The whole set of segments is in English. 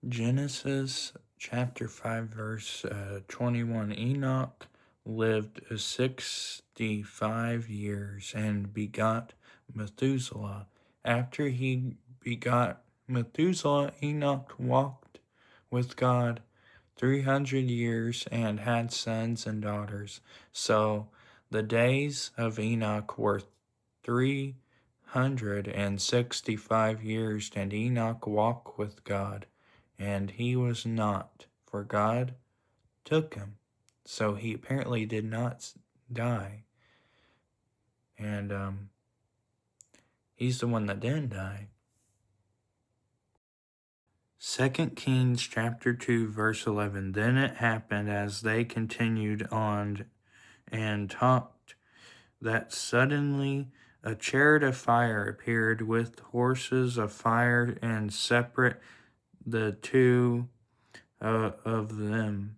Genesis chapter 5, verse 21. Enoch lived 65 years and begot Methuselah. After he begot Methuselah, Enoch walked with God 300 years and had sons and daughters. So the days of Enoch were 365 years, and Enoch walked with God. And he was not, for God took him. So he apparently did not die. And he's the one that didn't die. 2 Kings chapter 2, verse 11. Then it happened as they continued on and talked that suddenly a chariot of fire appeared with horses of fire and separate the two of them.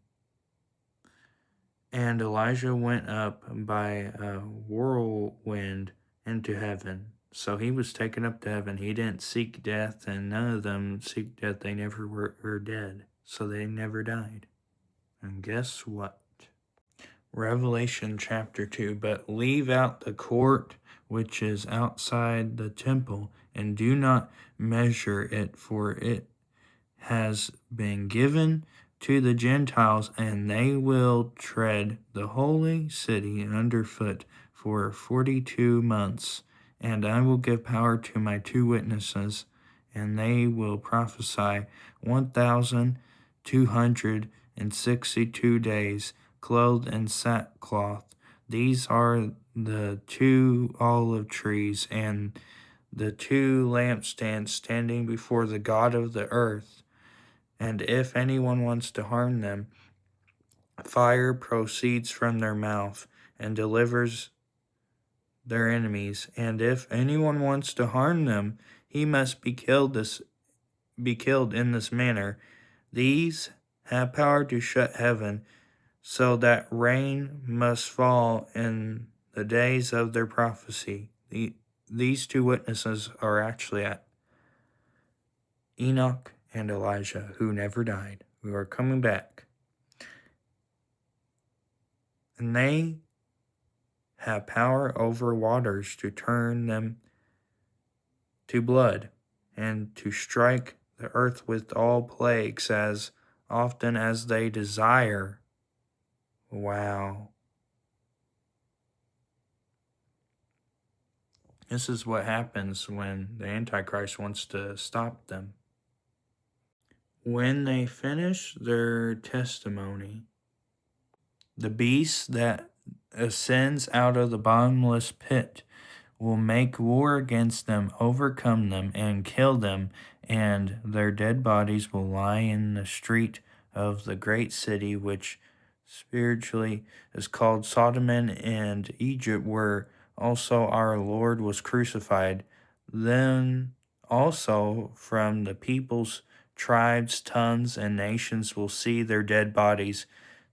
And Elijah went up by a whirlwind into heaven. So he was taken up to heaven. He didn't seek death, and none of them seek death. They never were dead. So they never died. And guess what? Revelation chapter 2. But leave out the court which is outside the temple, and do not measure it, for it has been given to the Gentiles, and they will tread the holy city underfoot for 42 months. And I will give power to my 2 witnesses, and they will prophesy 1,262 days, clothed in sackcloth. These are the 2 olive trees and the 2 lampstands standing before the God of the earth. And if anyone wants to harm them, fire proceeds from their mouth and delivers their enemies. And if anyone wants to harm them, he must be killed in this manner. These have power to shut heaven, so that rain must fall in the days of their prophecy. These 2 witnesses are actually Enoch and Elijah, who never died, who are coming back. And they have power over waters to turn them to blood, and to strike the earth with all plagues as often as they desire. Wow. This is what happens when the Antichrist wants to stop them. When they finish their testimony, the beast that ascends out of the bottomless pit will make war against them, overcome them, and kill them, and their dead bodies will lie in the street of the great city, which spiritually is called Sodom and Egypt, where also our Lord was crucified. Then also from the peoples, tribes, tongues, and nations will see their dead bodies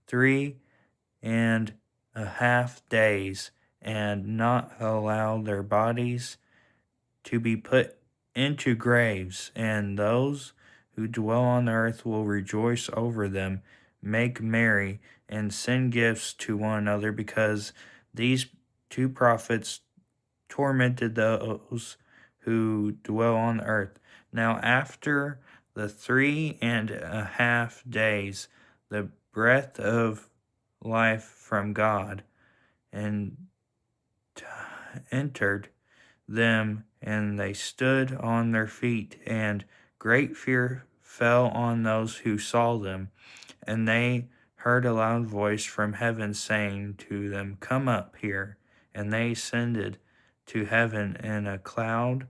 3.5 days, and not allow their bodies to be put into graves. And those who dwell on the earth will rejoice over them, make merry, and send gifts to one another, because these 2 prophets tormented those who dwell on the earth. Now after the 3.5 days, the breath of life from God and entered them, and they stood on their feet, and great fear fell on those who saw them. And they heard a loud voice from heaven saying to them, "Come up here." And they ascended to heaven in a cloud,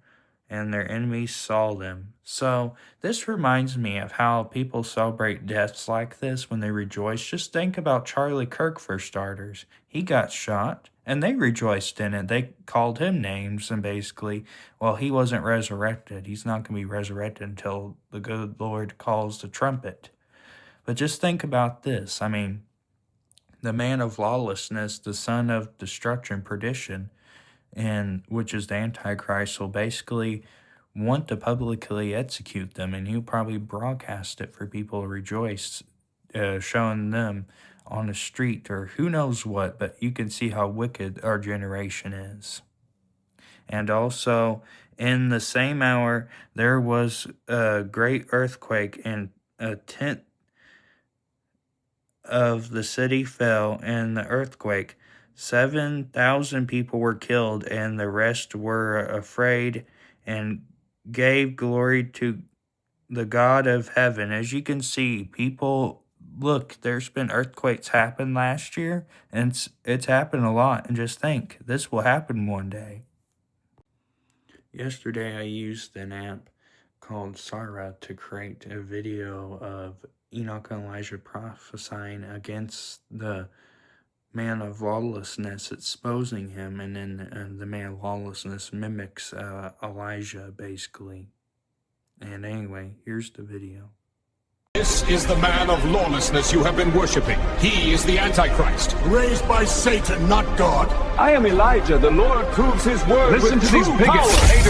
and their enemies saw them. So this reminds me of how people celebrate deaths like this when they rejoice. Just think about Charlie Kirk, for starters. He got shot, and they rejoiced in it. They called him names, and basically, well, he wasn't resurrected. He's not going to be resurrected until the good Lord calls the trumpet. But just think about this. I mean, the man of lawlessness, the son of destruction, perdition, and which is the Antichrist, will basically want to publicly execute them, and he'll probably broadcast it for people to rejoice, showing them on the street or who knows what, but you can see how wicked our generation is. And also, in the same hour, there was a great earthquake, and a tenth of the city fell in the earthquake. 7,000 people were killed, and the rest were afraid and gave glory to the God of heaven. As you can see, people, look, there's been earthquakes happen last year, and it's happened a lot. And just think, this will happen one day. Yesterday, I used an app called Sarah to create a video of Enoch and Elijah prophesying against the man of lawlessness, exposing him, and then the man of lawlessness mimics Elijah, basically. And anyway, here's the video. This is the man of lawlessness you have been worshiping. He is the Antichrist, raised by Satan, not God. I am Elijah. The Lord proves his word. Listen to these bigots.